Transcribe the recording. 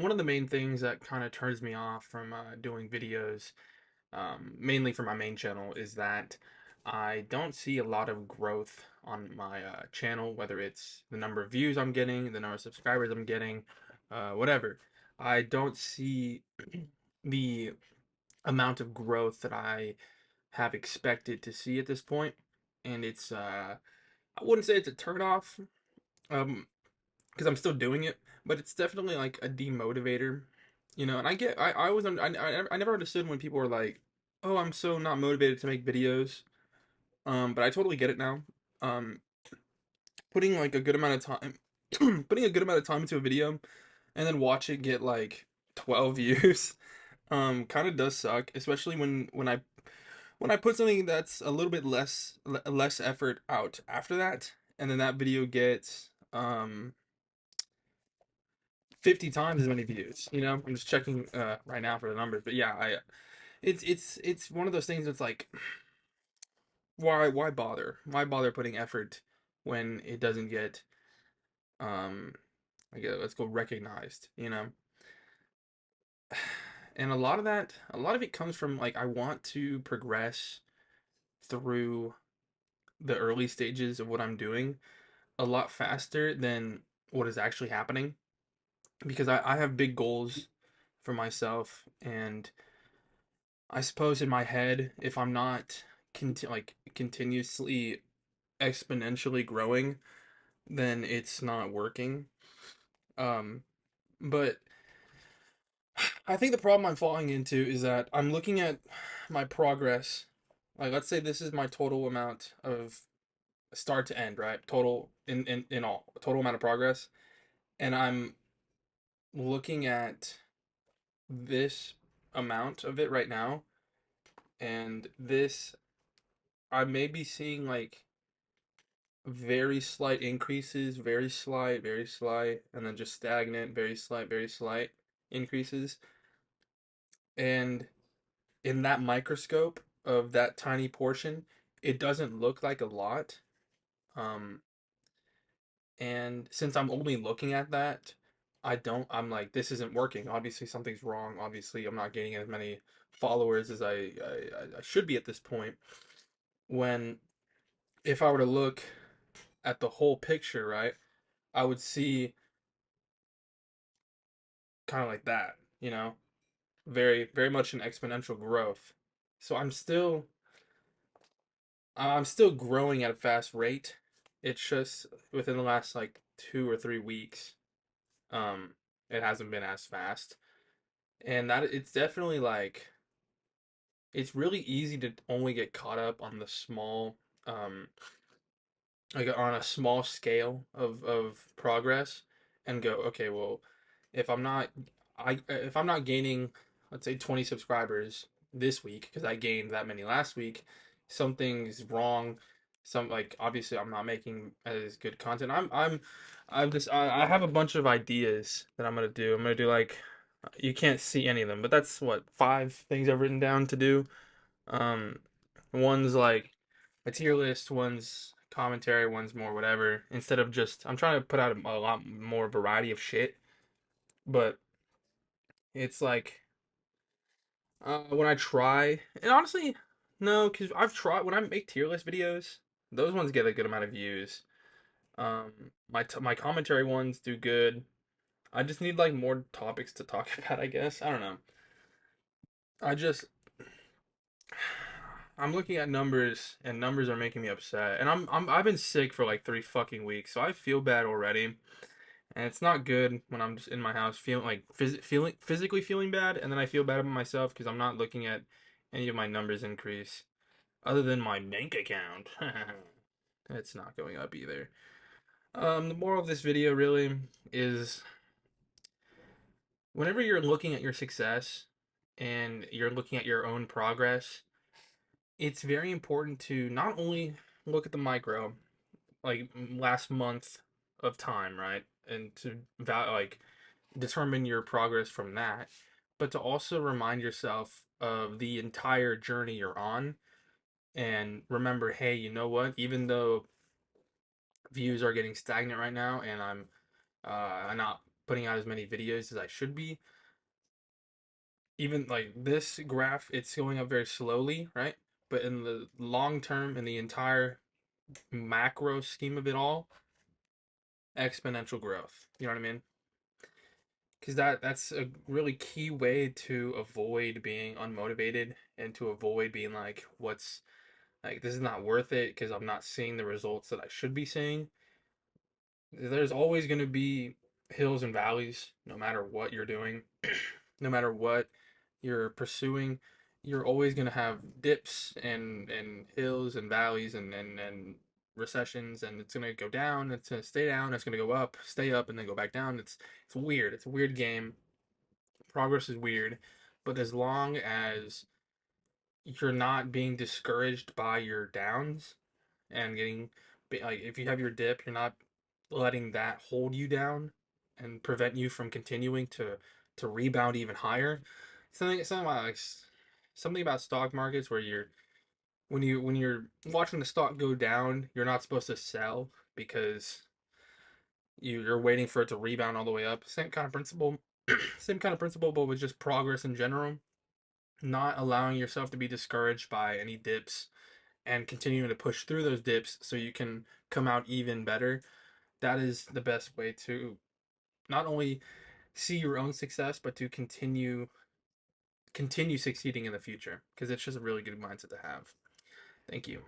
One of the main things that kind of turns me off from doing videos, mainly for my main channel, is that I don't see a lot of growth on my channel, whether it's the number of views I'm getting, the number of subscribers I'm getting, whatever. I don't see the amount of growth that I have expected to see at this point, and I wouldn't say it's a turn off, um, because I'm still doing it, but it's definitely like a demotivator, And I was, I never understood when people were like, "Oh, I'm so not motivated to make videos." But I totally get it now. Um, putting like a good amount of time, putting a good amount of time into a video, and then watch it get like 12 views, kind of does suck, especially when I put something that's a little bit less effort out after that, and then that video gets 50 times as many views. I'm just checking right now for the numbers, but yeah, I it's one of those things that's like, why bother? Why bother putting effort when it doesn't get um I guess let's go recognized. And a lot of it comes from like I want to progress through the early stages of what I'm doing a lot faster than what is actually happening, because I have big goals for myself, and I suppose in my head, if I'm not continuously exponentially growing, then it's not working. Um, but I think the problem I'm falling into is that I'm looking at my progress. Like, let's say this is my total amount of start to end, right? Total in all, total amount of progress. And I'm looking at this amount of it right now, and this I may be seeing like very slight increases, very slight, and then just stagnant, very slight increases. And in that microscope of that tiny portion, it doesn't look like a lot. Um, and since I'm only looking at that, I'm like, this isn't working. Obviously, something's wrong. Obviously, I'm not getting as many followers as I should be at this point. When if I were to look at the whole picture, right, I would see kind of like that, very much an exponential growth. So I'm still growing at a fast rate. It's just within the last like 2 or 3 weeks, um, it hasn't been as fast. And that it's definitely like it's really easy to only get caught up on the small, um, like on a small scale of progress, and go, okay, well, if I'm not if I'm not gaining, let's say, 20 subscribers this week because I gained that many last week, something's wrong. Like, obviously I'm not making as good content. I have a bunch of ideas that I'm gonna do. I'm gonna do like, you can't see any of them, but that's what, 5 things I've written down to do. Um, one's like a tier list, one's commentary, one's more whatever. Instead of just, I'm trying to put out a lot more variety of shit, but it's like, when I try, and honestly, no, because I've tried when I make tier list videos, those ones get a good amount of views. My commentary ones do good. I just need like more topics to talk about, I guess. I don't know. I just I'm looking at numbers, and numbers are making me upset. And I've been sick for like 3 fucking weeks, so I feel bad already. And it's not good when I'm just in my house feeling like physically feeling bad, and then I feel bad about myself because I'm not looking at any of my numbers increase, other than my bank account. It's not going up either. The moral of this video really is, whenever you're looking at your success and you're looking at your own progress, it's very important to not only look at the micro, like last month of time, right? And to like determine your progress from that, but to also remind yourself of the entire journey you're on, and remember, hey, you know what? Even though views are getting stagnant right now, and I'm not putting out as many videos as I should be. Even like this graph, it's going up very slowly, right? But in the long term, in the entire macro scheme of it all, exponential growth. You know what I mean? Because that's a really key way to avoid being unmotivated and to avoid being like, what's like this is not worth it because I'm not seeing the results that I should be seeing. There's always going to be hills and valleys no matter what you're doing, no matter what you're pursuing. You're always going to have dips and hills and valleys and recessions, and it's going to go down, it's going to stay down, it's going to go up, stay up, and then go back down. It's weird. It's a weird game. Progress is weird, but as long as you're not being discouraged by your downs and getting like if you have your dip, you're not letting that hold you down and prevent you from continuing to rebound even higher. Something about like something about stock markets where you're when you're watching the stock go down, you're not supposed to sell because you're waiting for it to rebound all the way up. Same kind of principle. Same kind of principle, but with just progress in general. Not allowing yourself to be discouraged by any dips and continuing to push through those dips so you can come out even better. That is the best way to not only see your own success but to continue succeeding in the future because it's just a really good mindset to have. Thank you.